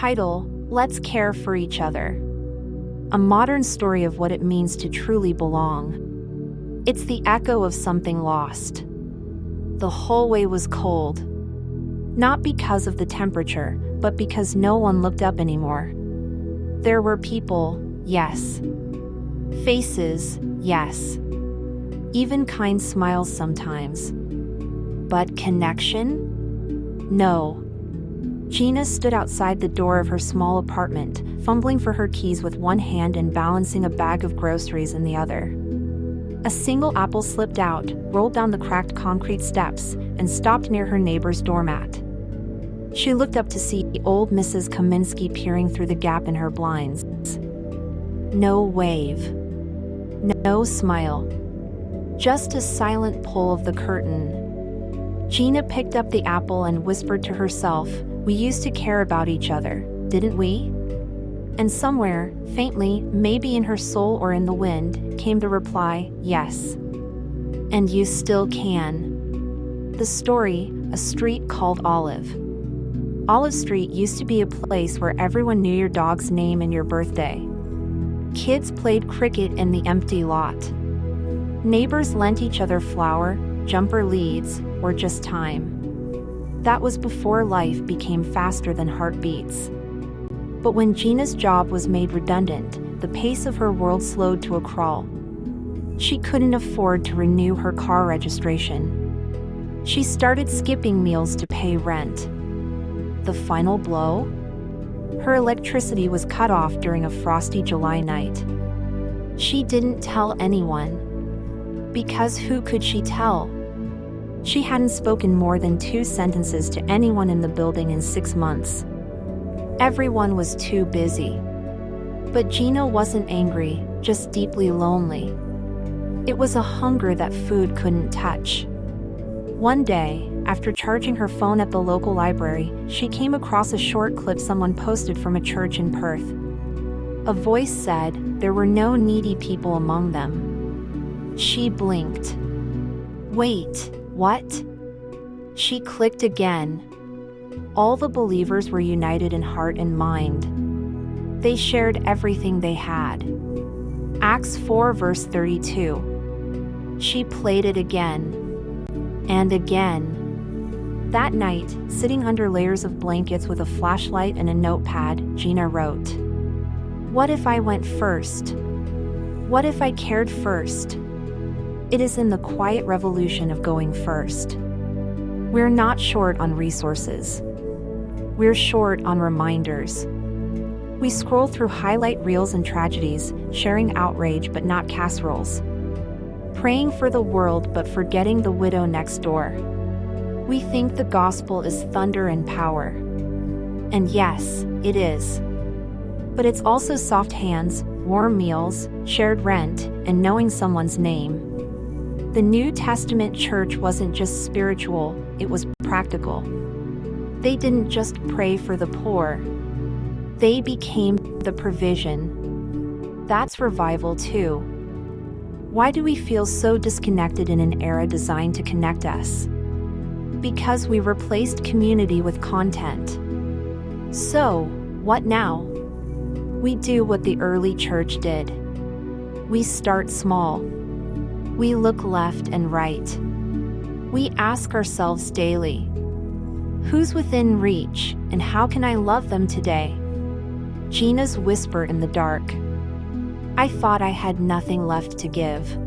Title: Let's Care for Each Other. A modern story of what it means to truly belong. It's the echo of something lost. The hallway was cold. Not because of the temperature, but because no one looked up anymore. There were people, yes. Faces, yes. Even kind smiles sometimes. But connection? No. Gina stood outside the door of her small apartment, fumbling for her keys with one hand and balancing a bag of groceries in the other. A single apple slipped out, rolled down the cracked concrete steps, and stopped near her neighbor's doormat. She looked up to see old Mrs. Kaminsky peering through the gap in her blinds. No wave. No smile. Just a silent pull of the curtain. Gina picked up the apple and whispered to herself, "We used to care about each other, didn't we?" And somewhere, faintly, maybe in her soul or in the wind, came the reply, "Yes. And you still can." The story: a street called Olive. Olive Street used to be a place where everyone knew your dog's name and your birthday. Kids played cricket in the empty lot. Neighbors lent each other flour, jumper leads, or just time. That was before life became faster than heartbeats. But when Gina's job was made redundant, the pace of her world slowed to a crawl. She couldn't afford to renew her car registration. She started skipping meals to pay rent. The final blow? Her electricity was cut off during a frosty July night. She didn't tell anyone. Because who could she tell? She hadn't spoken more than 2 sentences to anyone in the building in 6 months. Everyone was too busy. But Gina wasn't angry, just deeply lonely. It was a hunger that food couldn't touch. One day, after charging her phone at the local library, she came across a short clip someone posted from a church in Perth. A voice said, there were no needy people among them. She blinked. Wait, what? She clicked again. All the believers were united in heart and mind. They shared everything they had. Acts 4 verse 32. She played it again. And again. That night, sitting under layers of blankets with a flashlight and a notepad, Gina wrote, "What if I went first? What if I cared first?" It is in the quiet revolution of going first. We're not short on resources. We're short on reminders. We scroll through highlight reels and tragedies, sharing outrage but not casseroles. Praying for the world but forgetting the widow next door. We think the gospel is thunder and power. And yes, it is. But it's also soft hands, warm meals, shared rent, and knowing someone's name. The New Testament church wasn't just spiritual, it was practical. They didn't just pray for the poor. They became the provision. That's revival too. Why do we feel so disconnected in an era designed to connect us? Because we replaced community with content. So, what now? We do what the early church did. We start small. We look left and right. We ask ourselves daily, who's within reach, and how can I love them today? Gina's whisper in the dark. I thought I had nothing left to give.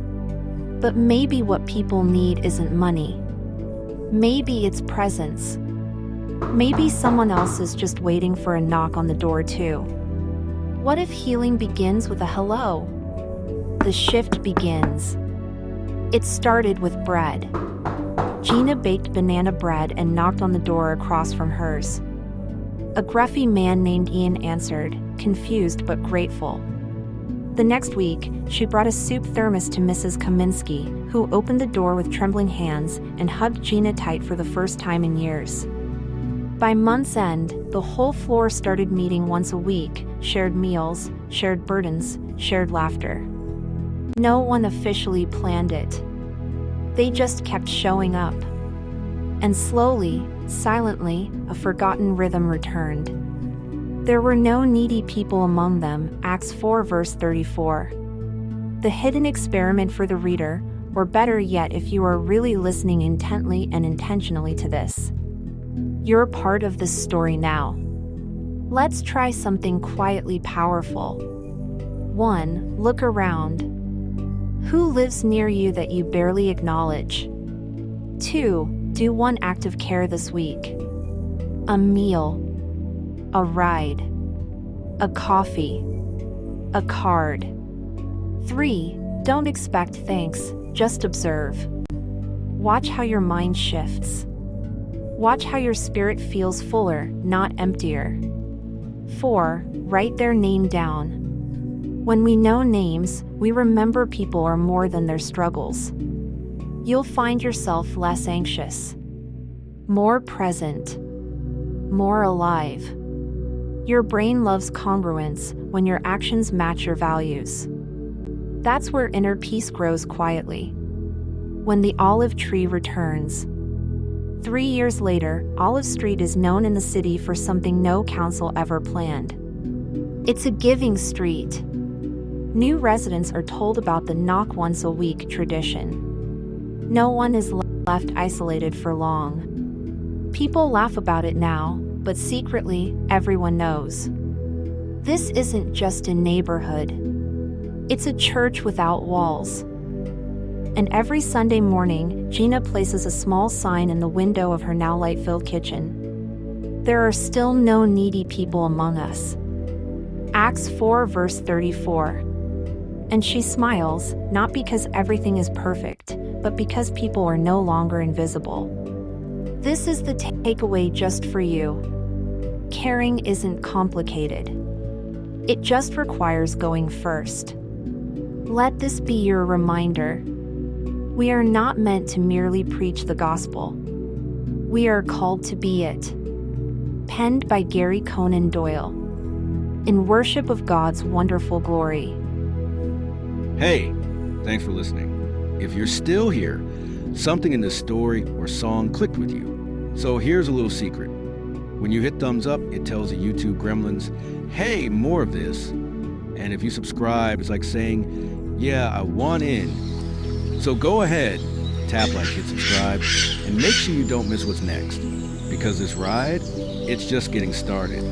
But maybe what people need isn't money. Maybe it's presence. Maybe someone else is just waiting for a knock on the door too. What if healing begins with a hello? The shift begins. It started with bread. Gina baked banana bread and knocked on the door across from hers. A gruffy man named Ian answered, confused but grateful. The next week, she brought a soup thermos to Mrs. Kaminsky, who opened the door with trembling hands and hugged Gina tight for the first time in years. By month's end, the whole floor started meeting once a week, shared meals, shared burdens, shared laughter. No one officially planned it. They just kept showing up. And slowly, silently, a forgotten rhythm returned. There were no needy people among them, Acts 4 verse 34. The hidden experiment for the reader, or better yet if you are really listening intently and intentionally to this. You're a part of this story now. Let's try something quietly powerful. 1. Look around. Who lives near you that you barely acknowledge? 2. Do one act of care this week. A meal. A ride. A coffee. A card. 3. Don't expect thanks, just observe. Watch how your mind shifts. Watch how your spirit feels fuller, not emptier. 4. Write their name down. When we know names, we remember people are more than their struggles. You'll find yourself less anxious, more present, more alive. Your brain loves congruence when your actions match your values. That's where inner peace grows quietly. When the olive tree returns. 3 years later, Olive Street is known in the city for something no council ever planned. It's a giving street. New residents are told about the knock once a week tradition. No one is left isolated for long. People laugh about it now, but secretly, everyone knows. This isn't just a neighborhood. It's a church without walls. And every Sunday morning, Gina places a small sign in the window of her now light-filled kitchen. There are still no needy people among us. Acts 4 verse 34. And she smiles, not because everything is perfect, but because people are no longer invisible. This is the takeaway just for you. Caring isn't complicated. It just requires going first. Let this be your reminder. We are not meant to merely preach the gospel. We are called to be it. Penned by Gary Conan Doyle. In worship of God's wonderful glory. Hey, thanks for listening. If you're still here, something in this story or song clicked with you. So here's a little secret. When you hit thumbs up, it tells the YouTube gremlins, hey, more of this. And if you subscribe, it's like saying, yeah, I want in. So go ahead, tap like, hit subscribe, and make sure you don't miss what's next. Because this ride, it's just getting started.